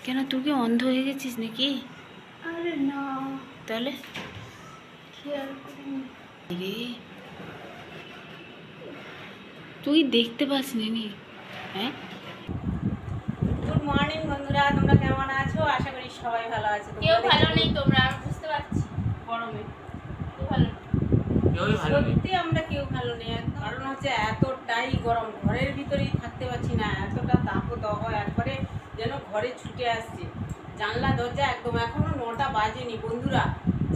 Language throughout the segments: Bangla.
কেন তুই কি অন্ধ হয়ে গেছিস নাকি? আরে না, তাহলে খেয়াল করিনি। রে তুই দেখতে পাস নি? হ্যাঁ, গুড মর্নিং বন্ধুরা, তোমরা কেমন আছো? আশা করি সবাই ভালো আছো। কেউ ভালো নেই, তোমরা আমি বুঝতে পারছি। গরমে কেউ ভালো নেই, সত্যি আমরা কেউ ভালো নেই। কারণ হচ্ছে এতটাই গরম, ঘরের ভিতরেই থাকতে পারছি না। এতটা তাপদাহ একবারে যেন ঘরে ছুটে আসছে। জানলা দরজা একদম, এখনো 9টা বাজেনি বন্ধুরা।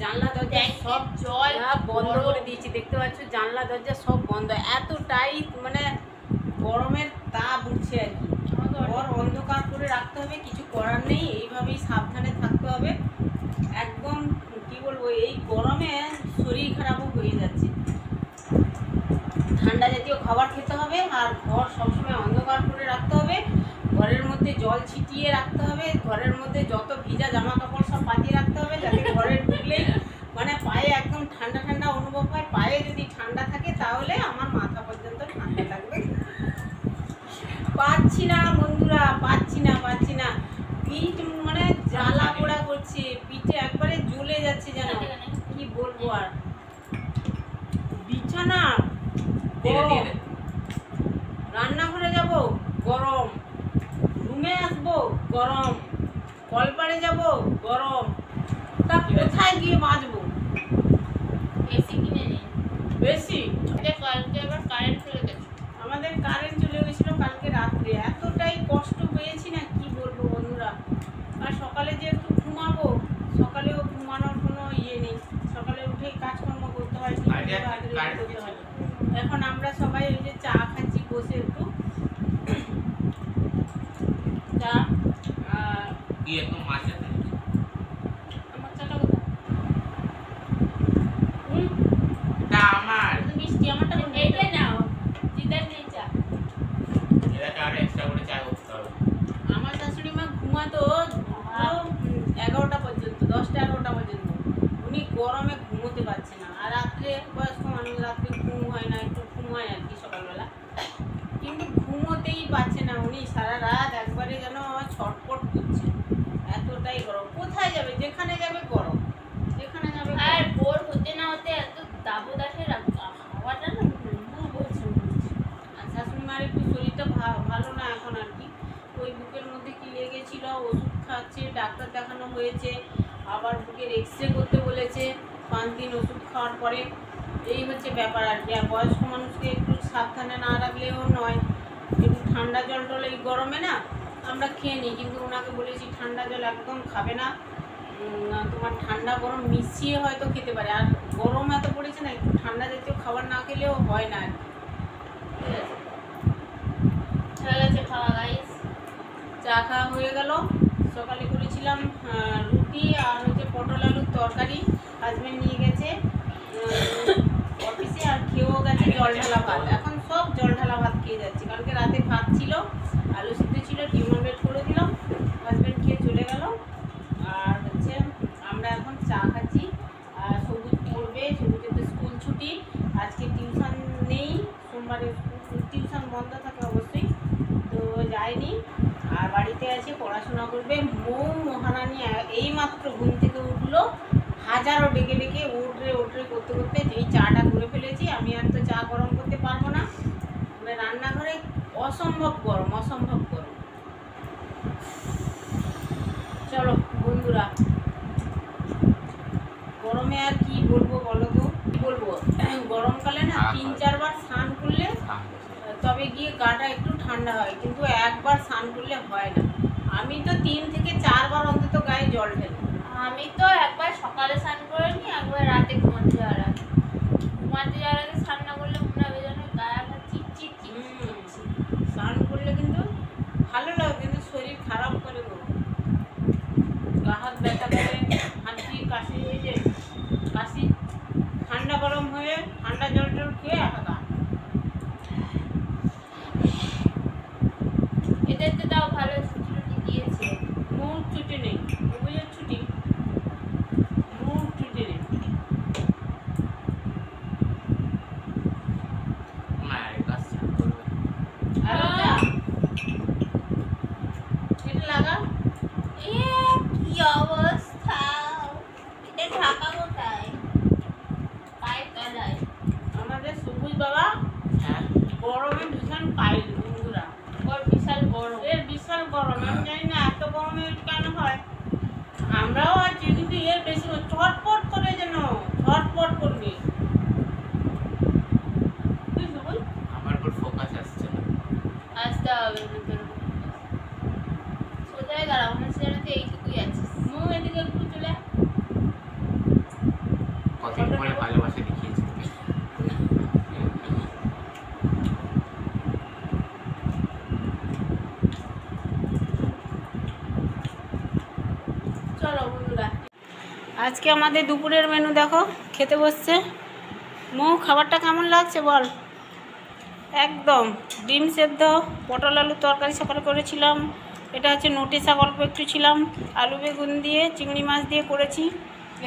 জানলা দরজা সব জল বন্ধ করে দিয়েছি, দেখতে পাচ্ছ জানলা দরজা সব বন্ধ। এতটাই মানে গরমের তাপ উঠছে আর কি। ঘর অন্ধকার করে রাখতে হবে, কিছু করার নেই, এইভাবেই সাবধানে থাকতে হবে। একদম কি বলবো, এই গরমে শরীর খারাপও হয়ে যাচ্ছে। ঠান্ডা জাতীয় খাবার খেতে হবে, আর ঘর সবসময় অন্ধকার করে রাখতে হবে। ঘরের মধ্যে জল ছিটিয়ে রাখতে হবে, ঘরের মধ্যে যত ভিজা জামা কাপড় সব পাতিয়ে রাখতে হবে, যাতে ঘরে ঢুকলেই মানে পায়ে একদম ঠান্ডা ঠান্ডা অনুভব হয়। পায়ে যদি ঠান্ডা থাকে তাহলে আমার মাথা পর্যন্ত ঠান্ডা লাগবে। পাচ্ছি না বন্ধুরা, পাচ্ছি না। পিঠ মানে জ্বালা পোড়া করছে, পিঠে একবারে জ্বলে যাচ্ছে যেন। কি বলবো আর, বিছানা গরম, রান্নাঘরে যাব গরম, রুমে আসবো গরম, কলপাড়ে যাব গরম। তা কোথায় গিয়ে বাঁচবো? এসি কিনে নিন। বেশি কালকে আবার কারেন্ট চলে গেছে। আমাদের কারেন্ট চলে গেছিলো কালকে রাত্রে। এতটাই কষ্ট পেয়েছি না, কি বলবো বন্ধুরা। আর সকালে যে একটু ঘুমাবো, সকালেও ঘুমানোর কোনো ইয়ে নেই। সকালে উঠেই কাজকর্ম করতে হয়, করতে হয়। এখন আমরা সবাই ওই যে চা খাচ্ছি বসে, একটু চা। আর আমার চাটা কোথায়? মিষ্টি আমারটা এইটাই নাও, জিদার নেই চা। আমার শাশুড়ি মা ঘুমাতো 11টা পর্যন্ত, 10টা-11টা পর্যন্ত। উনি গরমে ঘুমোতে পারছে না। আর রাত্রে বয়স্ক মানুষ, রাত্রে ঘুম হয় না, একটু ঘুম হয় আর কি সকালবেলা, কিন্তু ঘুমোতেই পারছে না উনি। সারা রাত একবারে যেন ছটপট করছে, এতটাই গরম। কোথায় যাবে? যেখানে যাবে গরম, যেখানে যাবে আর গরম। ভোর হতে না হতে এত দাবদাহের হাওয়াটা না বলছে। আর শাশুড়ি মার একটু শরীরটা ভালো না এখন আর কি। ওই বুকের মধ্যে কি লেগেছিল, ওষুধ খাচ্ছে, ডাক্তার দেখানো হয়েছে, আবার বুকের এক্সরে করতে বলেছে 5 দিন ওষুধ খাওয়ার পরে। এই হচ্ছে ব্যাপার আর কি। আর বয়স্ক মানুষকে একটু সাবধানে না রাখলেও নয়। একটু ঠান্ডা জল টল এই গরমে না আমরা খেয়ে নিই, কিন্তু ওনাকে বলেছি ঠান্ডা জল একদম খাবে না। তোমার ঠান্ডা গরম মিশিয়ে হয়তো খেতে পারে। আর গরম এত পড়েছে না, একটু ঠান্ডা জাতীয় খাবার না খেলেও হয় না আর কি। হয়ে গেছে খাওয়া গাইস। চা খাওয়া হয়ে গেল। সকালে করেছিলাম রুটি আর হচ্ছে পটল আলুর তরকারি। হাজব্যান্ড নিয়ে গেছে অফিসে, আর খেয়েও গেছে জল ঢালা ভাত। এখন সব জল ঢালা ভাত খেয়ে যাচ্ছে। কালকে রাতে ভাত ছিল, আলু সিদ্ধ ছিল, ডিম অমলেট করে দিলাম, হাজব্যান্ড খেয়ে চলে গেল। আর হচ্ছে আমরা এখন চা খাচ্ছি। আর সবুজ পড়বে, সবুজের তো স্কুল ছুটি, আজকে টিউশন নেই, সোমবারে টিউশন বন্ধ থাকে অবশ্যই, তো যায়নি। আর বাড়িতে আছে, পড়াশোনা করবে। মহারানী এই মাত্র ঘুম থেকে উঠলো, হাজারও ডেকে ডেকে উঠরে করতে করতে এই চাটা করে ফেলেছি। আমি আর তো চা গরম করতে পারবো না, মানে রান্নাঘরে অসম্ভব গরম। চলো বন্ধুরা, গরমে আর কি বলবো বলো তো, কি বলবো। গরমকালে না 3-4 বার স্নান করলে তবে গিয়ে গাটা একটু ঠান্ডা হয়, কিন্তু একবার স্নান করলে হয় না। আমি তো 3 থেকে 4 বার অন্তত গায়ে জল ঢেলি। আমি তো একবার সকালে স্নান করে নি, একবার রাতে ঘুমাতে যাওয়ার আগে স্নান না করলে মনে হবে যেন গায়ে একটা চিটচিট করছে। স্নান করলে কিন্তু ভালো লাগে, কিন্তু শরীর খারাপ করে গো। গা হাত ব্যথা করে, হাঁচি কাশি হয়ে যায়, কাশি ঠান্ডা গরম হয়ে ঠান্ডা জল টল খেয়ে একা। এদের তো তাও ভালো ছুটি টুটি দিয়েছে। মুখ ছুটি নেই, বুঝের ছুটি, মুখ ছুটি নেই। এটা লাগা, অবস্থা! এটা ঢাকা কোথায়? পায়ের তলায়। আমাদের সবুজ বাবা হ্যাঁ গরমে ভীষণ কাইল বন্ধুরা। ওর বিশাল গরম। এর বিশাল গরম, আমি জানি না এত গরমে কেন হয়। আমরাও আছি কিন্তু এর বেশি ছটপট করে, যেন ছটপট করবে। কি সবুজ? আমার উপর ফোকাস আসছে না। আসতে হবে ভিতরে। সোজায় দাঁড়াও, মনে হচ্ছে যেন তুই এইটুকুই আছিস। মুখ এদিকে একটু চলে আয়। কতদিন পরে ভালোবাসা দেখিয়েছি তুমি। চলো বন্ধুরা, আজকে আমাদের দুপুরের মেনু দেখো, খেতে বসছে। মৌ, খাবারটা কেমন লাগছে বল? একদম ডিম সেদ্ধ, পটল আলু তরকারি সকালে করেছিলাম। এটা হচ্ছে নোটে শাক অল্প একটু ছিলাম, আলু বেগুন দিয়ে চিংড়ি মাছ দিয়ে করেছি।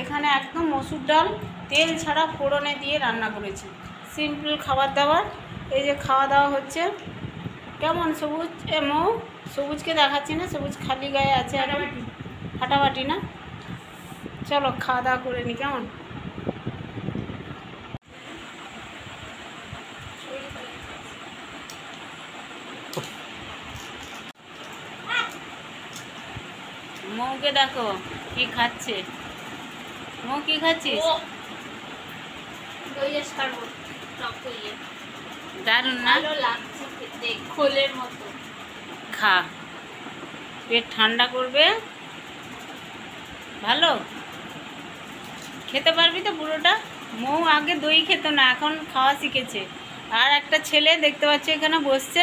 এখানে একদম মসুর ডাল তেল ছাড়া ফোড়নে দিয়ে রান্না করেছি। সিম্পল খাবার দাবার। এই যে খাওয়া দাওয়া হচ্ছে। কেমন সবুজ? মৌ, সবুজকে দেখাচ্ছি না, সবুজ খালি গায়ে আছে আর ফাটাফাটি না। চলো খাওয়া দাওয়া করে নি, কেমন? মৌকে দেখো কি খাচ্ছে। মৌ কি খাচ্ছিস? ও দইয়ের শরবত, টক দইয়ের। দারুণ না? ভালো লাগছে খেতে, খোলের মতো। খা, পেট ঠান্ডা করবে। ভালো খেতে পারবি তো পুরোটা। মৌ আগে দই খেত না, এখন খাওয়া শিখেছে। আর একটা ছেলে দেখতে পাচ্ছ এখানে বসছে।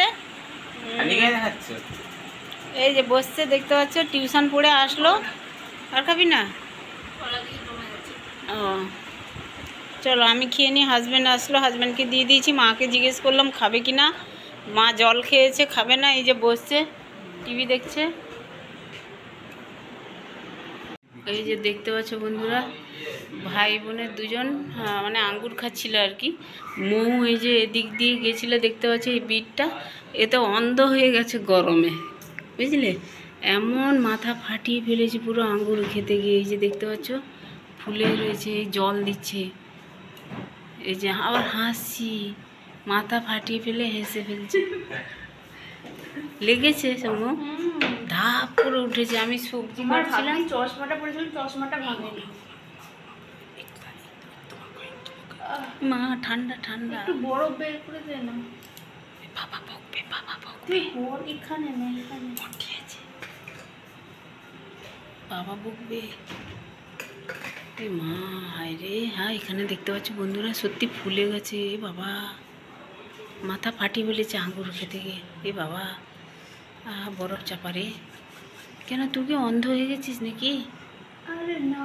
খালি গায়ে দেখাচ্ছ? এই যে বসছে দেখতে পাচ্ছ, টিউশন পড়ে আসলো। আর খাবি না? কলা দিয়ে জমে গেছে। ও চলো আমি খেয়ে নিই। হাজব্যান্ড আসলো, হাজব্যান্ডকে দিয়ে দিয়েছি। মাকে জিজ্ঞেস করলাম খাবে কি না, মা জল খেয়েছে, খাবে না। এই যে বসছে, টিভি দেখছে। এই যে দেখতে পাচ্ছ বন্ধুরা, ভাই বোনের দুজন মানে আঙ্গুর খাচ্ছিল আর কি। মৌ এই যে এদিক দিয়ে গেছিল, দেখতে পাচ্ছ এই বিটটা, এ তো অন্ধ হয়ে গেছে গরমে, বুঝলে? এমন মাথা ফাটিয়ে ফেলেছে পুরো আঙ্গুর খেতে গিয়ে। এই যে দেখতে পাচ্ছ ফুলে রয়েছে, এই জল দিচ্ছে। এই যে আবার হাসি, মাথা ফাটিয়ে ফেলে হেসে ফেলছে। লেগেছে সব, ধাপ করে উঠেছে। আমি সবজি কাটছিলাম, চশমাটা পড়েছিলাম, চশমাটা ভাঙেনি। মা ঠান্ডা ঠান্ডা। একটু বরফ বের করে দে না। বাবা বকবে, বাবা বকবে। তুই বল, এখানে না, এখানে। উঠিয়েছে, বাবা বকবে। এই মা, হায় রে হ্যাঁ। এখানে দেখতে পাচ্ছ বন্ধুরা সত্যি ফুলে গেছে। এ বাবা, মাথা ফাটিয়ে ফেলেছে আঙ্গুর খেতে গিয়ে। এ বাবা, বরফ চাপা রে। কেন, তুই কি অন্ধ হয়ে গেছিস নাকি? আরে না,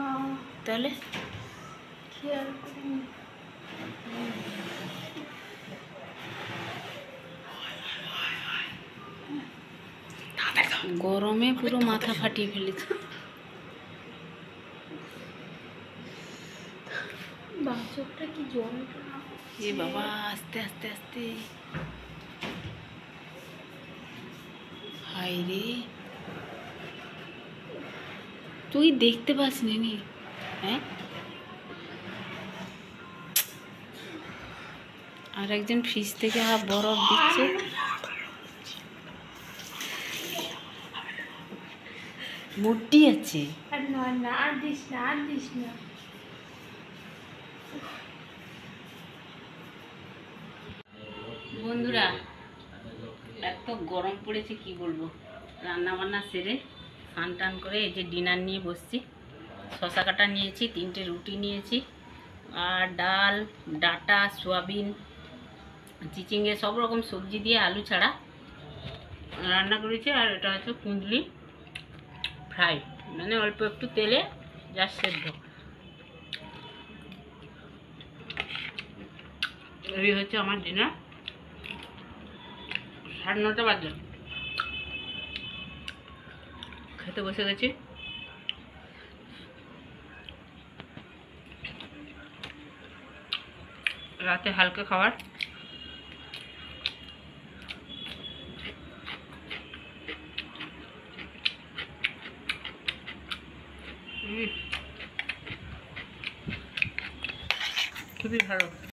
তাহলে খেয়াল করিনি। গরমে পুরো মাথা ফাটিয়ে ফেলেছে। বাচ্চাটা কি জল? এ বাবা, আস্তে আস্তে আস্তে। হায় রে, তুই দেখতে পাস নি? হ্যাঁ, আর একজন ফ্রিজ থেকে বরফ দিচ্ছে। মুড্ডি আছে। আর না না, আর দিস না, আর দিস না। বন্ধুরা এত গরম পড়েছে কি বলবো। রান্না বান্না সেরে স্নান টান করে এই যে ডিনার নিয়ে বসছি। শশা কাটা নিয়েছি, 3টে রুটি নিয়েছি, আর ডাল, ডাটা, সোয়াবিন, চিচিঙ্গে সব রকম সবজি দিয়ে আলু ছাড়া রান্না করেছি। আর এটা হচ্ছে কুঁদলি ফ্রাই, মানে অল্প একটু তেলে জাস্ট সেদ্ধ। এই হচ্ছে আমার ডিনার। 9:30 বাজে, খেতে বসে গেছি। রাতে হালকা খাবার। খুবই ভালো।